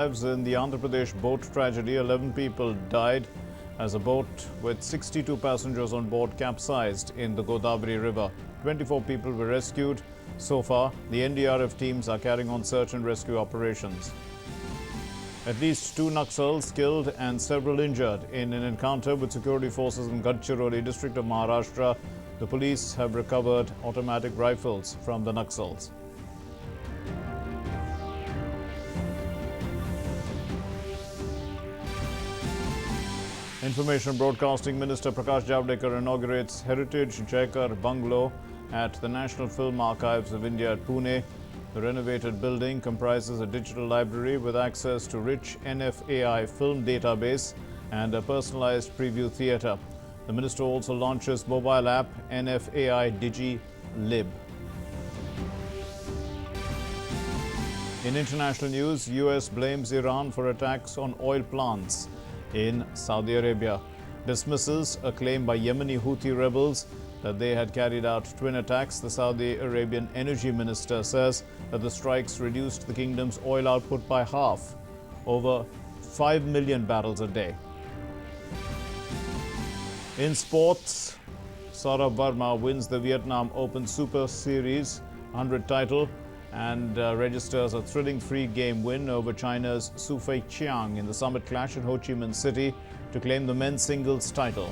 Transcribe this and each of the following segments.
Lives in the Andhra Pradesh boat tragedy. 11 people died as a boat with 62 passengers on board capsized in the Godavari River. 24 people were rescued. So far, the NDRF teams are carrying on search and rescue operations. At least 2 Naxals killed and several injured in an encounter with security forces in Gadchiroli district of Maharashtra. The police have recovered automatic rifles from the Naxals. Information Broadcasting Minister Pankaj Advani inaugurates Heritage Jaikar Bungalow at the National Film Archives of India at Pune. The renovated building comprises a digital library with access to rich NFAI film database and a personalized preview theatre. The minister also launches mobile app NFAI Digi Lib. In international news, US blames Iran for attacks on oil plants in Saudi Arabia, dismisses a claim by Yemeni Houthi rebels that they had carried out twin attacks. The Saudi Arabian energy minister says that the strikes reduced the kingdom's oil output by half, over 5 million barrels a day. In sports, Sourabh wins the Vietnam Open Super Series 100 title and registers a thrilling three-game win over China's Su Feiqiang in the summit clash in Ho Chi Minh City to claim the men's singles title.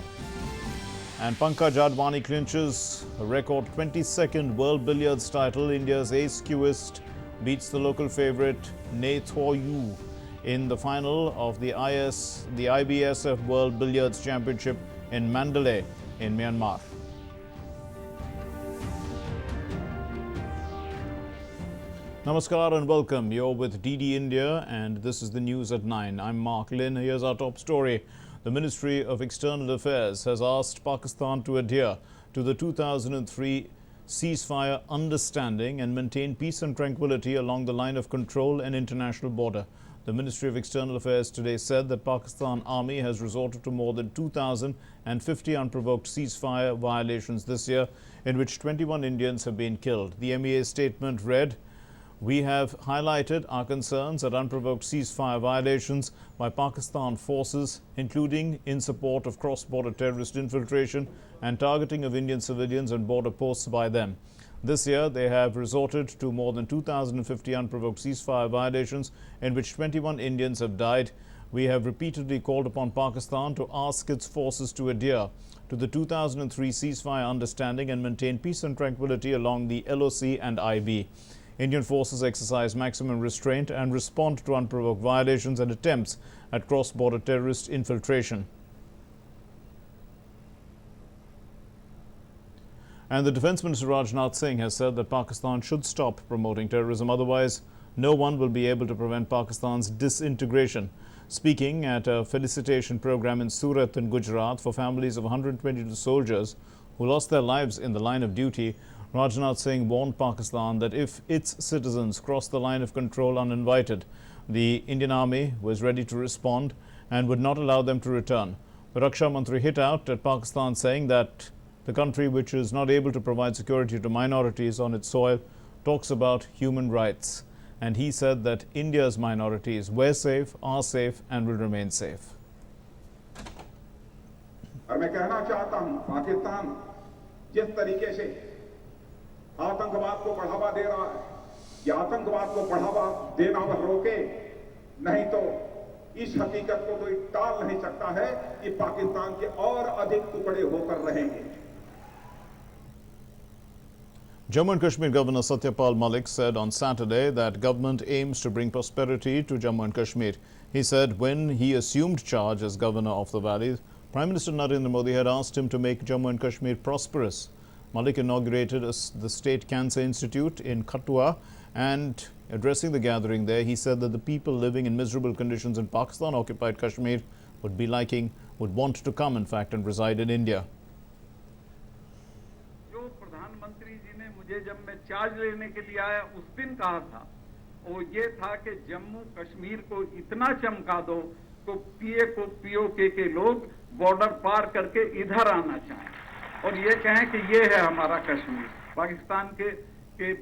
And Pankaj Advani clinches a record 22nd World Billiards title. India's ace cueist beats the local favourite Ne Tho Yu in the final of the IBSF World Billiards Championship in Mandalay in Myanmar. Namaskar and welcome. You're with DD India and this is the news at 9. I'm Mark Lynn. Here's our top story. The Ministry of External Affairs has asked Pakistan to adhere to the 2003 ceasefire understanding and maintain peace and tranquility along the line of control and international border. The Ministry of External Affairs today said that Pakistan Army has resorted to more than 2,050 unprovoked ceasefire violations this year, in which 21 Indians have been killed. The MEA statement read, "We have highlighted our concerns at unprovoked ceasefire violations by Pakistan forces, including in support of cross-border terrorist infiltration and targeting of Indian civilians and border posts by them. This year, they have resorted to more than 2,050 unprovoked ceasefire violations, in which 21 Indians have died. We have repeatedly called upon Pakistan to ask its forces to adhere to the 2003 ceasefire understanding and maintain peace and tranquility along the LOC and IB. Indian forces exercise maximum restraint and respond to unprovoked violations and attempts at cross-border terrorist infiltration." And the Defence Minister Rajnath Singh has said that Pakistan should stop promoting terrorism. Otherwise, no one will be able to prevent Pakistan's disintegration. Speaking at a felicitation program in Surat in Gujarat for families of 122 soldiers who lost their lives in the line of duty, Rajnath Singh warned Pakistan that if its citizens cross the line of control uninvited, the Indian Army was ready to respond and would not allow them to return. The Raksha Mantri hit out at Pakistan, saying that the country, which is not able to provide security to minorities on its soil, talks about human rights. And he said that India's minorities were safe, are safe and will remain safe. और मैं कहना चाहता हूं, पाकिस्तान जिस तरीके से आतंकवाद को बढ़ावा दे रहा है, या आतंकवाद को बढ़ावा देना वह रोके, नहीं तो इस हकीकत को कोई टाल नहीं सकता है कि पाकिस्तान के और अधिक टुकड़े होकर रहेंगे। Jammu and Kashmir Governor Satyapal Malik said on Saturday that government aims to bring prosperity to Jammu and Kashmir. He said when he assumed charge as governor of the valley, Prime Minister Narendra Modi had asked him to make Jammu and Kashmir prosperous. Malik inaugurated the State Cancer Institute in Kathua, and addressing the gathering there, he said that the people living in miserable conditions in Pakistan-occupied Kashmir would want to come, in fact, and reside in India. जो प्रधानमंत्री जी ने मुझे जब मैं charge लेने के लिए आया उस दिन कहा था, वो ये था कि जम्मू कश्मीर को इतना चमका दो तो पीओके के लोग बॉर्डर पार करके इधर आना चाहें और ये कहें कि ये है हमारा कश्मीर। पाकिस्तान के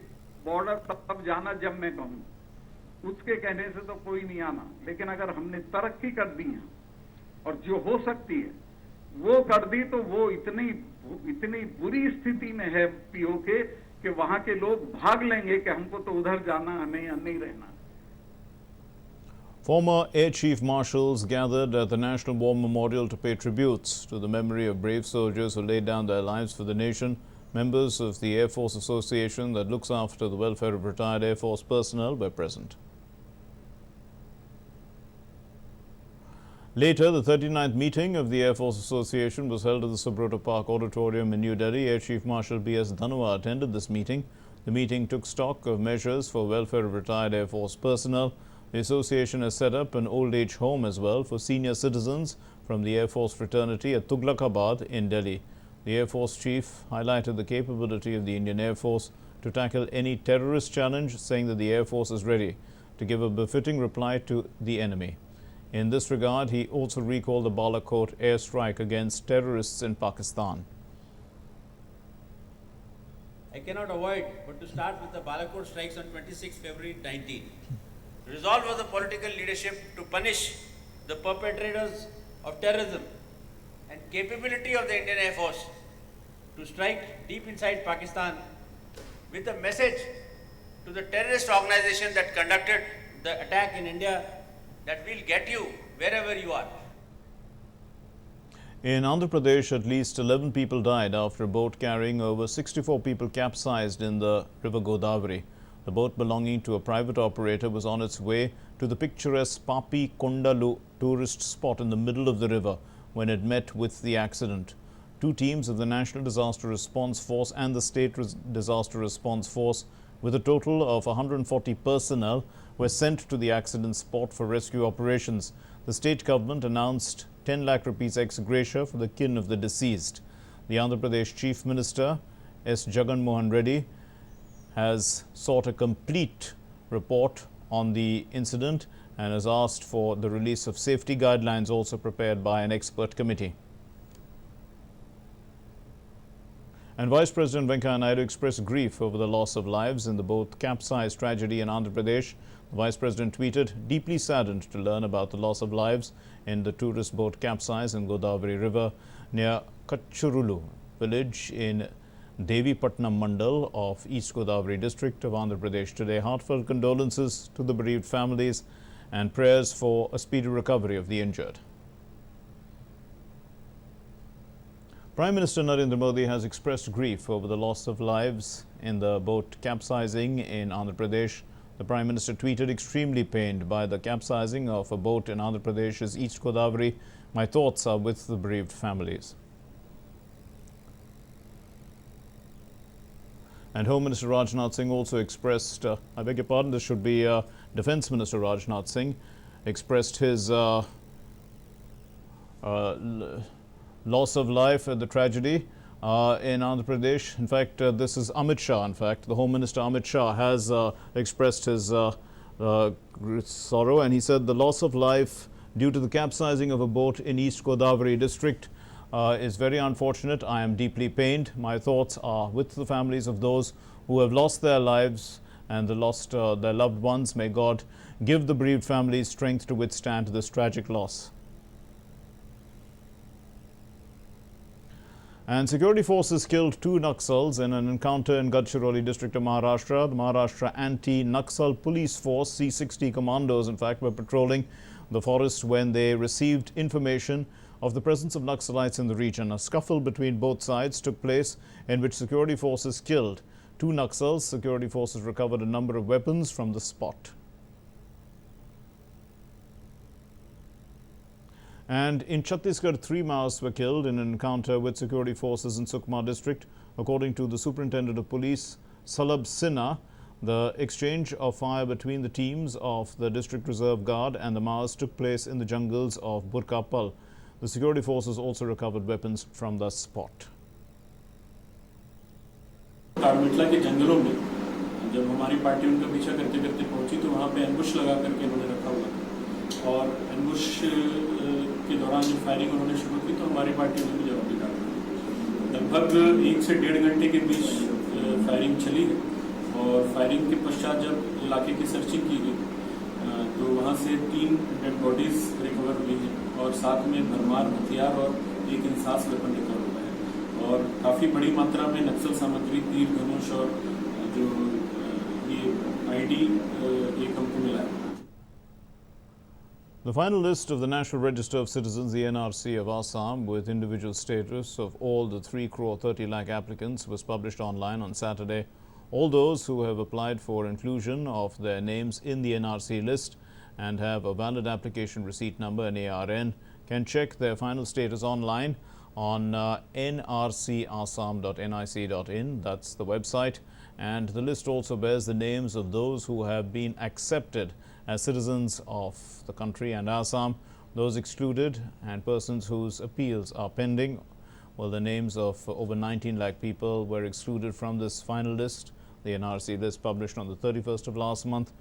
बॉर्डर तब जाना जब मैं कहूँ। उसके कहने से तो कोई नहीं आना, लेकिन अगर हमने तरक्की कर दी है और जो हो सकती है वो कर दी, तो वो इतनी बुरी स्थिति में है पीओके कि वहां के लोग भाग लेंगे कि हमको तो उधर जाना नहीं रहना। Former Air Chief Marshals gathered at the National War Memorial to pay tributes to the memory of brave soldiers who laid down their lives for the nation. Members of the Air Force Association that looks after the welfare of retired Air Force personnel were present. Later, the 39th meeting of the Air Force Association was held at the Subrata Park Auditorium in New Delhi. Air Chief Marshal B.S. Dhanua attended this meeting. The meeting took stock of measures for welfare of retired Air Force personnel. The association has set up an old age home as well for senior citizens from the Air Force fraternity at Tughlakabad in Delhi. The Air Force chief highlighted the capability of the Indian Air Force to tackle any terrorist challenge, saying that the Air Force is ready to give a befitting reply to the enemy. In this regard, he also recalled the Balakot airstrike against terrorists in Pakistan. I cannot avoid but to start with the Balakot strikes on 26 February 19. Resolve of the political leadership to punish the perpetrators of terrorism and capability of the Indian Air Force to strike deep inside Pakistan with a message to the terrorist organization that conducted the attack in India that will get you wherever you are. In Andhra Pradesh, at least 11 people died after a boat carrying over 64 people capsized in the river Godavari. The boat belonging to a private operator was on its way to the picturesque Papi Kondalu tourist spot in the middle of the river when it met with the accident. Two teams of the National Disaster Response Force and the State Disaster Response Force, with a total of 140 personnel, were sent to the accident spot for rescue operations. The state government announced 10 lakh rupees ex gratia for the kin of the deceased. The Andhra Pradesh Chief Minister S. Jagan Mohan Reddy has sought a complete report on the incident and has asked for the release of safety guidelines also prepared by an expert committee. And Vice President Venkaiah Naidu expressed grief over the loss of lives in the boat capsized tragedy in Andhra Pradesh. The Vice President tweeted, "Deeply saddened to learn about the loss of lives in the tourist boat capsized in Godavari River near Gadchiroli village in Devipatnam Mandal of East Godavari district of Andhra Pradesh today. Heartfelt condolences to the bereaved families and prayers for a speedy recovery of the injured." Prime Minister Narendra Modi has expressed grief over the loss of lives in the boat capsizing in Andhra Pradesh. The Prime Minister tweeted, "Extremely pained by the capsizing of a boat in Andhra Pradesh's East Godavari. My thoughts are with the bereaved families." And Home Minister Rajnath Singh also expressed, I beg your pardon, this should be Defence Minister Rajnath Singh, expressed his loss of life at the tragedy in Andhra Pradesh. In fact, this is Amit Shah. In fact, the Home Minister Amit Shah has expressed his sorrow, and he said the loss of life due to the capsizing of a boat in East Godavari district is very unfortunate. I am deeply pained. My thoughts are with the families of those who have lost their lives and lost their loved ones. May God give the bereaved families strength to withstand this tragic loss. And security forces killed 2 Naxals in an encounter in Gadchiroli district of Maharashtra. The Maharashtra Anti-Naxal Police Force, C-60 commandos, in fact, were patrolling the forest when they received information of the presence of Naxalites in the region. A scuffle between both sides took place in which security forces killed 2 Naxals. Security forces recovered a number of weapons from the spot. And in Chhattisgarh, 3 Maoists were killed in an encounter with security forces in Sukma district. According to the Superintendent of Police, Sourabh Sinha, the exchange of fire between the teams of the District Reserve Guard and the Maoists took place in the jungles of Burkapal. The security forces also recovered weapons from the spot. काटमिटला के जंगलों में जब हमारी party उनका पीछा करते करते पहुंची तो वहाँ पे एम्बुश लगा करके उन्होंने रखा हुआ था और एम्बुश के दौरान जब फायरिंग उन्होंने शुरू की तो हमारी पार्टी ने भी जवाबी डाला। लगभग 1 से 1.5 घंटे के बीच फायरिंग चली है और फायरिंग के पश्चात जब इलाके की सर्चिंग की गई तो वहाँ से 3 डेड बॉडीज रिकवर हुई हैं और साथ में भरमार हथियार और एक इंसास वेपन रिकवर हुआ है और काफ़ी बड़ी मात्रा में नक्सल सामग्री, तीर धनुष और जो ये आईडी ये हमको मिला है। The final list of the National Register of Citizens, the NRC of Assam, with individual status of all the 3 crore 30 lakh applicants was published online on Saturday. All those who have applied for inclusion of their names in the NRC list and have a valid application receipt number NARN can check their final status online on nrcassam.nic.in. That's the website. And the list also bears the names of those who have been accepted as citizens of the country and Assam, those excluded and persons whose appeals are pending. Well, the names of over 19 lakh people were excluded from this final list, the NRC list published on the 31st of last month.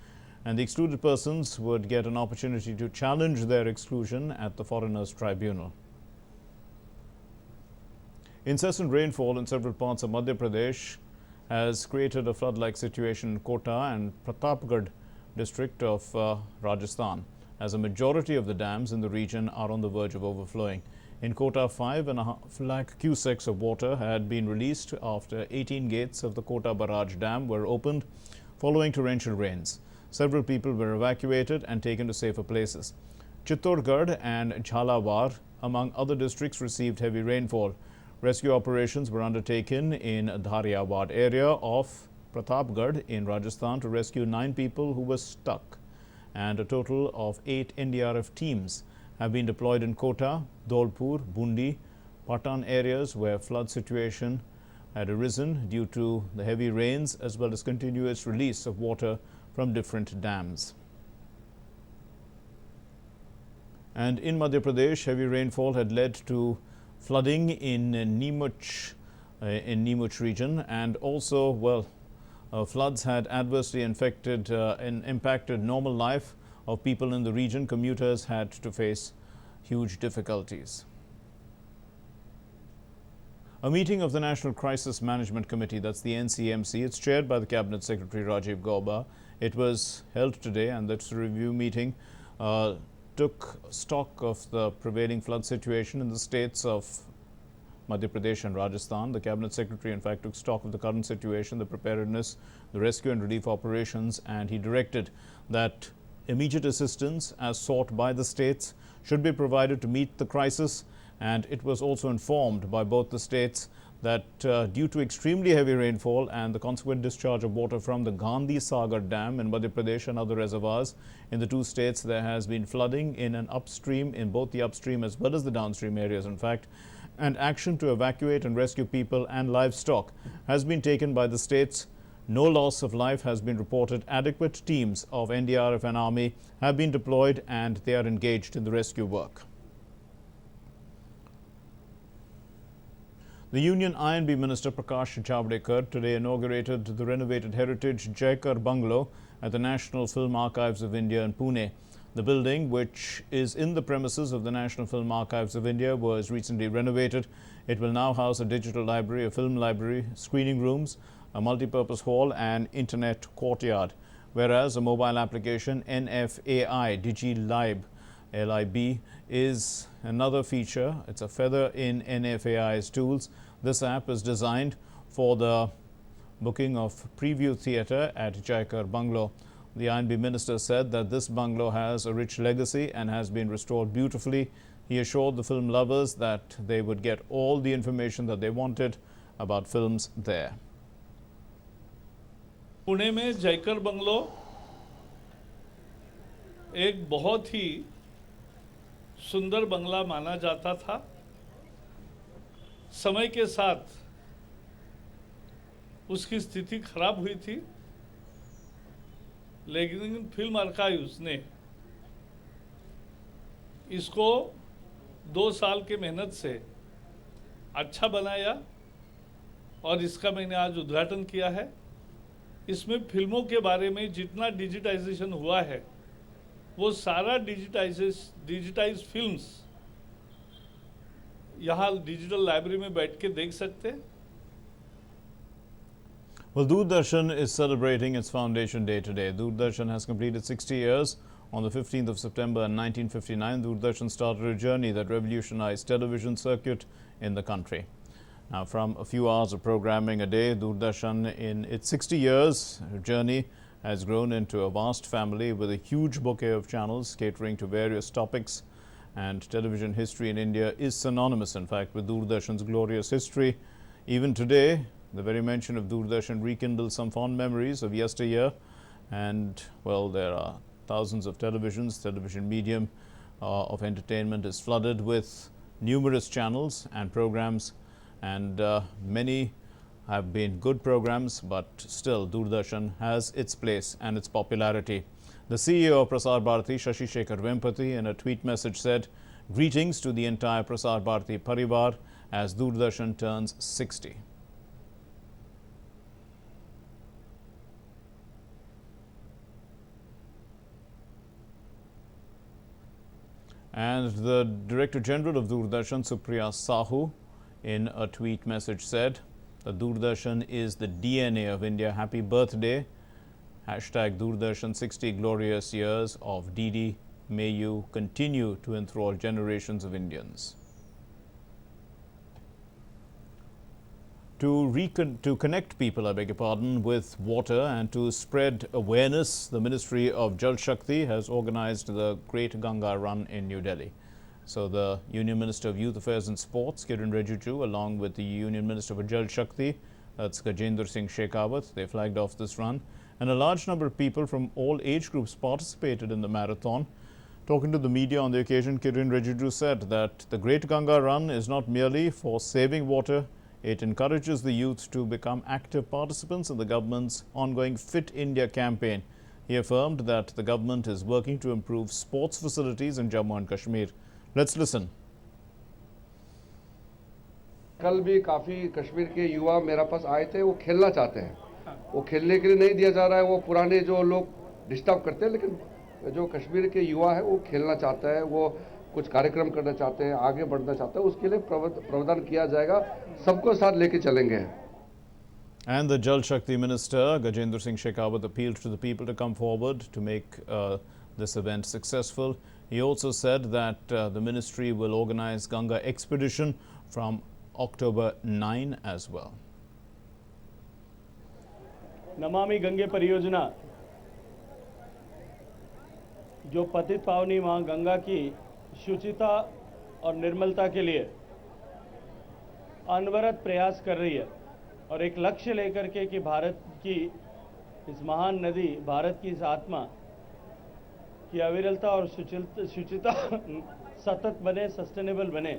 And the excluded persons would get an opportunity to challenge their exclusion at the Foreigners Tribunal. Incessant rainfall in several parts of Madhya Pradesh has created a flood-like situation in Kota and Pratapgarh district of Rajasthan, as a majority of the dams in the region are on the verge of overflowing. In Kota, 5.5 lakh cusecs of water had been released after 18 gates of the Kota Barrage Dam were opened following torrential rains. Several people were evacuated and taken to safer places. Chittorgarh and Jhalawar, among other districts, received heavy rainfall. Rescue operations were undertaken in Dhariawad area of Pratapgarh in Rajasthan to rescue 9 people who were stuck, and a total of 8 NDRF teams have been deployed in Kota, Dholpur, Bundi, Patan areas where flood situation had arisen due to the heavy rains as well as continuous release of water from different dams. And in Madhya Pradesh, heavy rainfall had led to flooding in Neemuch region, and also, floods had adversely impacted normal life of people in the region. Commuters had to face huge difficulties. A meeting of the National Crisis Management Committee, that's the NCMC, it's chaired by the Cabinet Secretary Rajiv Gauba. It was held today, and that's a review meeting took stock of the prevailing flood situation in the states of Madhya Pradesh and Rajasthan. The Cabinet Secretary, in fact, took stock of the current situation, the preparedness, the rescue and relief operations, and he directed that immediate assistance as sought by the states should be provided to meet the crisis. And it was also informed by both the states that due to extremely heavy rainfall and the consequent discharge of water from the Gandhi Sagar Dam in Madhya Pradesh and other reservoirs in the 2 states, there has been flooding in both the upstream as well as the downstream areas, in fact. And action to evacuate and rescue people and livestock has been taken by the states. No loss of life has been reported. Adequate teams of NDRF and Army have been deployed and they are engaged in the rescue work. The Union I&B Minister Prakash Javadekar today inaugurated the renovated heritage Jaikar Bungalow at the National Film Archives of India in Pune. The building, which is in the premises of the National Film Archives of India, was recently renovated. It will now house a digital library, a film library, screening rooms, a multi-purpose hall and internet courtyard, whereas a mobile application, NFAI DigiLib LIB, is another feature. It's a feather in NFAI's tools. This app is designed for the booking of preview theatre at Jaikar Bungalow. The I&B minister said that this bungalow has a rich legacy and has been restored beautifully. He assured the film lovers that they would get all the information that they wanted about films there. Pune में Jayakar bungalow एक बहुत ही सुंदर बंगला माना जाता था। समय के साथ उसकी स्थिति खराब हुई थी, लेकिन फिल्म आर्काइव्स ने इसको 2 साल के मेहनत से अच्छा बनाया और इसका मैंने आज उद्घाटन किया है। इसमें फिल्मों के बारे में जितना डिजिटाइजेशन हुआ है वो सारा डिजिटाइज फिल्म्स यहाँ डिजिटल लाइब्रेरी में बैठ के देख सकते हैं। Well, Doordarshan is celebrating its foundation day today. Doordarshan has completed 60 years On the 15th of September 1959, Doordarshan started a journey that revolutionized television circuit in the country. Now, from a few hours of programming a day, Doordarshan in its 60 years journey has grown into a vast family with a huge bouquet of channels catering to various topics. And television history in India is synonymous, in fact, with Doordarshan's glorious history. Even today, the very mention of Doordarshan rekindles some fond memories of yesteryear. And, well, there are thousands of televisions. Television medium of entertainment is flooded with numerous channels and programs. And many have been good programs, but still Doordarshan has its place and its popularity. The CEO of Prasar Bharati, Shashi Shekhar Vempati, in a tweet message said, "Greetings to the entire Prasar Bharati Parivar as Doordarshan turns 60. And the Director General of Doordarshan, Supriya Sahu, in a tweet message said that Doordarshan is the DNA of India. Happy birthday. Hashtag Doordarshan 60 glorious years of DD. May you continue to enthrall generations of Indians. To connect people, with water and to spread awareness, the Ministry of Jal Shakti has organized the Great Ganga Run in New Delhi. So the Union Minister of Youth Affairs and Sports, Kiran Rijiju, along with the Union Minister for Jal Shakti, that's Gajendra Singh Shekhawat, they flagged off this run. And a large number of people from all age groups participated in the marathon. Talking to the media on the occasion, Kiran Rijiju said that the Great Ganga Run is not merely for saving water, it encourages the youth to become active participants in the government's ongoing Fit India campaign. He affirmed that the government is working to improve sports facilities in Jammu and Kashmir. Let's listen. कल भी काफ़ी कश्मीर के युवा मेरे पास आए थे, वो खेलना चाहते हैं, वो खेलने के लिए नहीं दिया जा रहा है, वो पुराने जो लोग डिस्टर्ब करते हैं, लेकिन जो कश्मीर के युवा है वो खेलना चाहता है, वो कुछ कार्यक्रम करना चाहते हैं, आगे बढ़ना चाहते हैं, उसके लिए प्रावधान किया जाएगा, सबको साथ लेके चलेंगे. And the Jal Shakti Minister, Gajendra Singh Shekhawat, appealed to the people to come forward to make this event successful. He also said that the ministry will organize Ganga expedition from October 9 as well. Namami Gange परियोजना जो पतित पावनी मां गंगा की शुचिता और निर्मलता के लिए अनवरत प्रयास कर रही है और एक लक्ष्य लेकर के कि भारत की इस महान नदी, भारत की इस आत्मा की अविरलता और शुचिता सतत बने, सस्टेनेबल बने.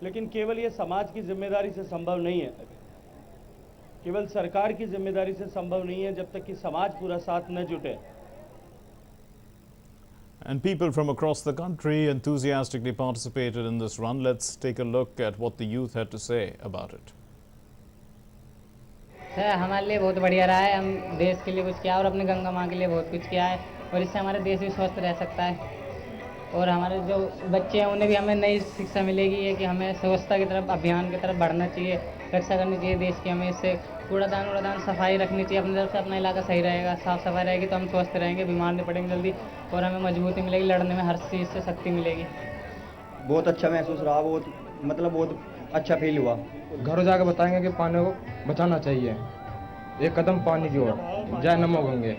लेकिन केवल ये समाज की जिम्मेदारी से संभव नहीं है, केवल सरकार की जिम्मेदारी से संभव नहीं है जब तक कि समाज पूरा साथ न जुटे. And people from across the country enthusiastically participated in this run. Let's take a look at what the youth had to say about it. Sir हमारे लिए बहुत बढ़िया रहा है. हम देश के लिए कुछ किया और अपने गंगा माँ के लिए बहुत कुछ किया है और इससे हमारा देश भी स्वस्थ रह सकता है और हमारे जो बच्चे हैं उन्हें भी हमें नई शिक्षा मिलेगी है कि हमें स्वच्छता की तरफ, अभियान की तरफ बढ़ना चाहिए, रक्षा करनी चाहिए देश की. हमें इससे कूड़ादान सफाई रखनी चाहिए अपनी तरफ से. अपना इलाका सही रहेगा, साफ़ सफाई रहेगी तो हम स्वस्थ रहेंगे, बीमार नहीं पड़ेंगे जल्दी और हमें मजबूती मिलेगी, लड़ने में हर चीज़ से शक्ति मिलेगी. बहुत अच्छा महसूस रहा, बहुत अच्छा फील हुआ. घरों जाकर बताएंगे कि पानी को बचाना चाहिए. एक कदम पानी की ओर. जय नमो गंगे.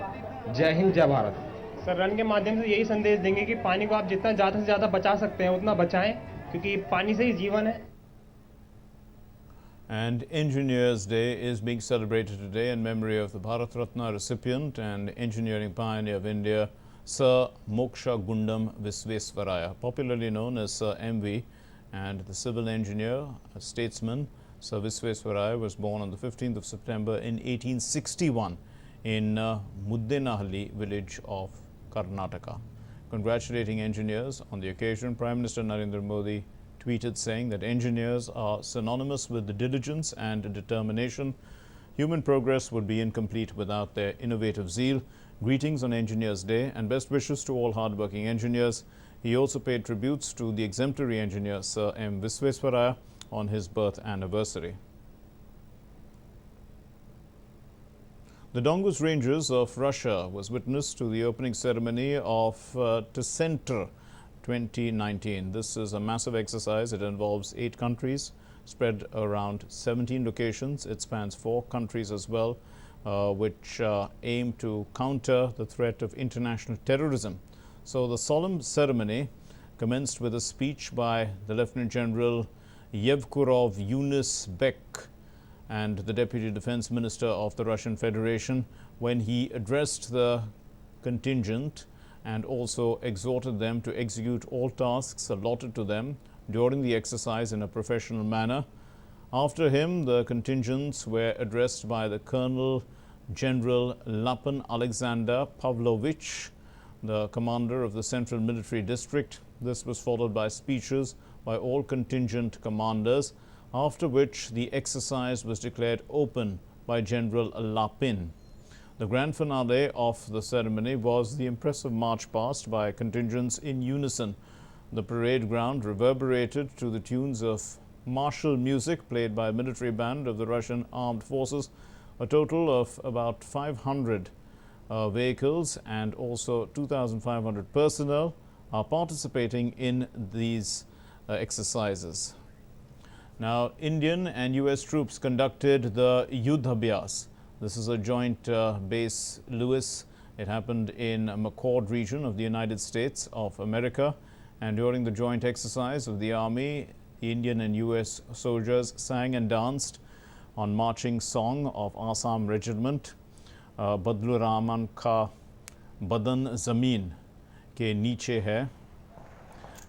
जय हिंद, जय भारत. सर रन के माध्यम से यही संदेश देंगे कि पानी को आप जितना ज़्यादा से ज़्यादा बचा सकते हैं उतना बचाएं, क्योंकि पानी से ही जीवन है. And Engineers Day is being celebrated today in memory of the Bharat Ratna recipient and engineering pioneer of India, Sir Moksha Gundam Visvesvaraya, popularly known as Sir MV, and the civil engineer, a statesman. Sir Visvesvaraya was born on the 15th of September in 1861 in Muddenahalli village of Karnataka. Congratulating engineers on the occasion, Prime Minister Narendra Modi tweeted saying that engineers are synonymous with the diligence and determination. Human progress would be incomplete without their innovative zeal. Greetings on Engineers Day and best wishes to all hardworking engineers. He also paid tributes to the exemplary engineer Sir M. Visvesvaraya on his birth anniversary. The Dongus Ranges of Russia was witness to the opening ceremony of Center 2019. This is a massive exercise. It involves 8 countries spread around 17 locations. It spans 4 countries as well, which aim to counter the threat of international terrorism. So the solemn ceremony commenced with a speech by the Lieutenant General Yevkurov Yunus Bek and the Deputy Defense Minister of the Russian Federation, when he addressed the contingent and also exhorted them to execute all tasks allotted to them during the exercise in a professional manner. After him, the contingents were addressed by the Colonel General Lapan Alexander Pavlovich, the commander of the Central Military District. This was followed by speeches by all contingent commanders, after which the exercise was declared open by General Lapin. The grand finale of the ceremony was the impressive march past by contingents in unison. The parade ground reverberated to the tunes of martial music played by a military band of the Russian Armed Forces. A total of about 500 vehicles and also 2,500 personnel are participating in these exercises. Now, Indian and US troops conducted the Yudhabhyas. This is a joint base Lewis. It happened in McCord region of the United States of America. And during the joint exercise of the Army, Indian and US soldiers sang and danced on marching song of Assam Regiment, Badlu Raman Ka Badan Zameen Ke Niche Hai.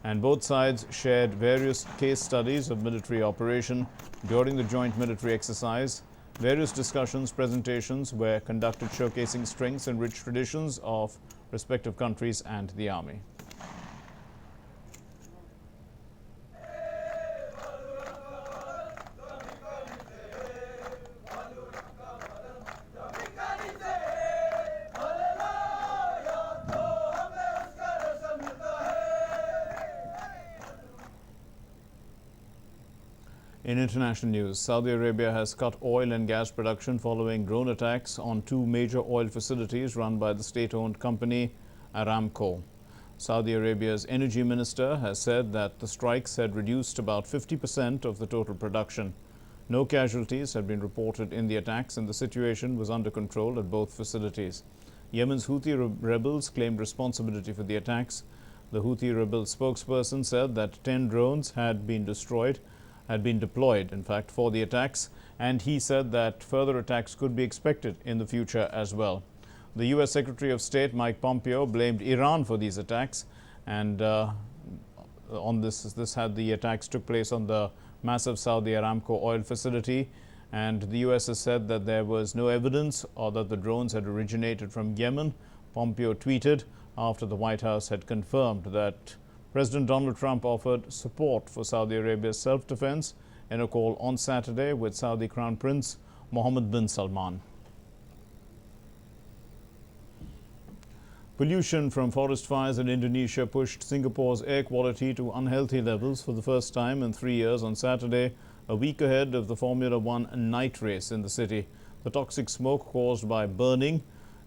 And both sides shared various case studies of military operation during the joint military exercise. Various discussions, presentations were conducted showcasing strengths and rich traditions of respective countries and the Army. In international news, Saudi Arabia has cut oil and gas production following drone attacks on 2 major oil facilities run by the state-owned company Aramco. Saudi Arabia's energy minister has said that the strikes had reduced about 50% of the total production. No casualties had been reported in the attacks and the situation was under control at both facilities. Yemen's Houthi rebels claimed responsibility for the attacks. The Houthi rebel spokesperson said that 10 drones had been deployed, in fact, for the attacks, and he said that further attacks could be expected in the future as well. The U.S. Secretary of State Mike Pompeo blamed Iran for these attacks, and the attacks took place on the massive Saudi Aramco oil facility, and the U.S. has said that there was no evidence or that the drones had originated from Yemen. Pompeo tweeted after the White House had confirmed that President Donald Trump offered support for Saudi Arabia's self-defense in a call on Saturday with Saudi Crown Prince Mohammed bin Salman. Pollution from forest fires in Indonesia pushed Singapore's air quality to unhealthy levels for the first time in 3 years on Saturday, a week ahead of the Formula One night race in the city. The toxic smoke caused by burning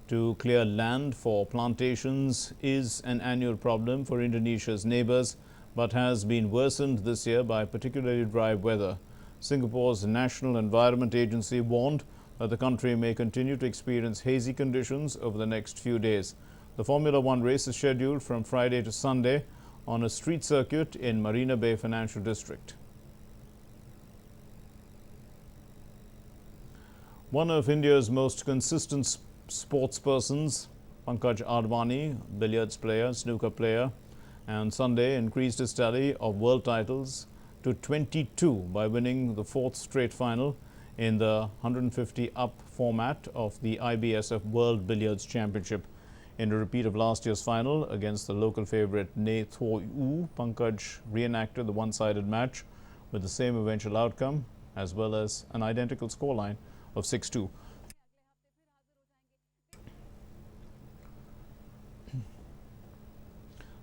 to clear land for plantations is an annual problem for Indonesia's neighbors, but has been worsened this year by particularly dry weather. Singapore's National Environment Agency warned that the country may continue to experience hazy conditions over the next few days. The Formula One race is scheduled from Friday to Sunday on a street circuit in Marina Bay Financial District. One of India's most consistent sportspersons, Pankaj Advani, billiards player, snooker player, and Sunday increased his tally of world titles to 22 by winning the 4th straight final in the 150 up format of the IBSF World Billiards Championship. In a repeat of last year's final against the local favourite Ne Tho U, Pankaj reenacted the one-sided match with the same eventual outcome as well as an identical scoreline of 6-2.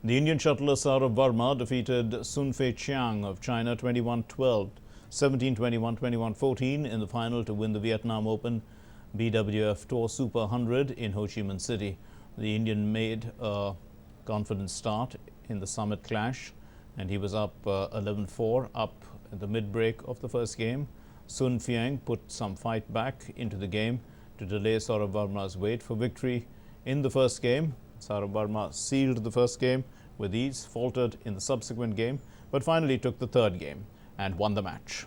The Indian shuttler Sourabh Verma defeated Sun Fei Chiang of China 21-12, 17-21, 21-14 in the final to win the Vietnam Open BWF Tour Super 100 in Ho Chi Minh City. The Indian made a confident start in the summit clash, and he was up 11-4 up at the mid-break of the first game. Sun Fiang put some fight back into the game to delay Sourabh Varma's wait for victory in the first game. Sourabh Varma sealed the first game with ease, faltered in the subsequent game, but finally took the third game and won the match.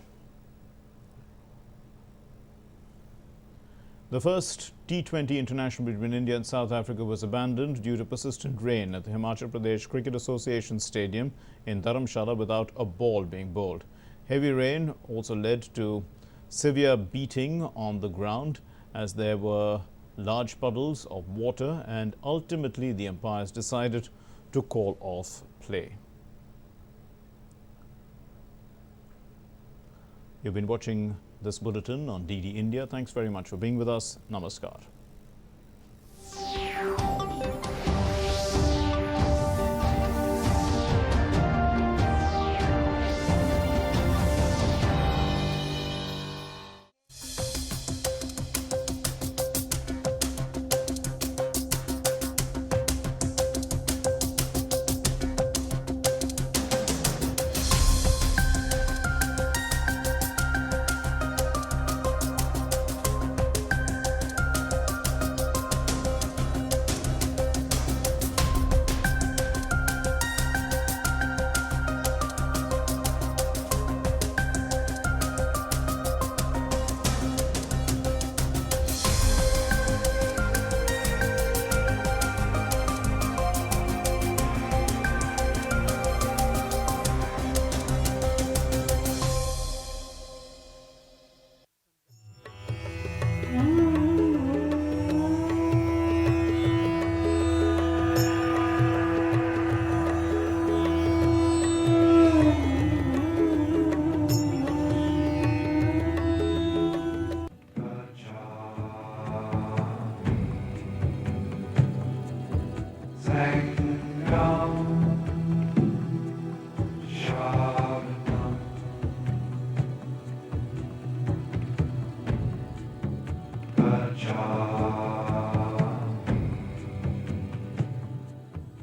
The first T20 international between India and South Africa was abandoned due to persistent rain at the Himachal Pradesh Cricket Association Stadium in Dharamshala without a ball being bowled. Heavy rain also led to severe beating on the ground as there were large puddles of water, and ultimately the umpires decided to call off play. You've been watching this bulletin on DD India. Thanks very much for being with us. Namaskar.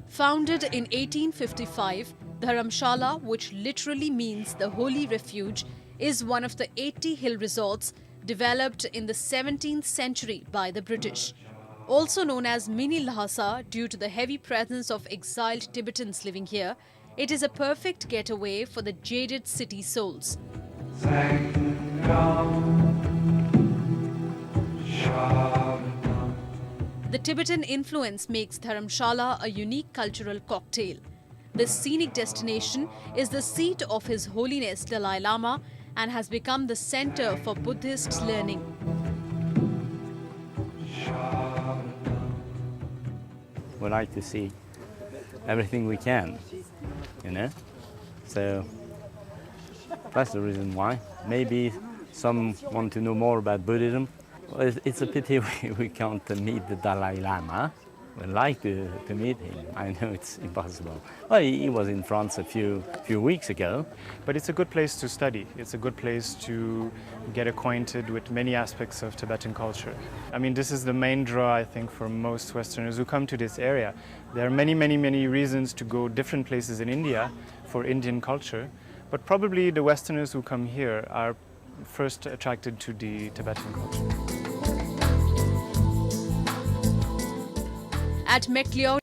Founded in 1855, Dharamshala, which literally means the holy refuge, is one of the 80 hill resorts developed in the 17th century by the British. Also known as Mini Lhasa due to the heavy presence of exiled Tibetans living here, it is a perfect getaway for the jaded city souls. The Tibetan influence makes Dharamshala a unique cultural cocktail. This scenic destination is the seat of His Holiness Dalai Lama and has become the center for Buddhist learning. We like to see everything we can, So that's the reason why. Maybe some want to know more about Buddhism. Well, it's a pity we can't meet the Dalai Lama. We'd like to meet him. I know it's impossible. Well, he was in France a few weeks ago. But it's a good place to study. It's a good place to get acquainted with many aspects of Tibetan culture. I mean, this is the main draw, I think, for most Westerners who come to this area. There are many, many, many reasons to go different places in India for Indian culture, but probably the Westerners who come here are first attracted to the Tibetan culture. At McLeod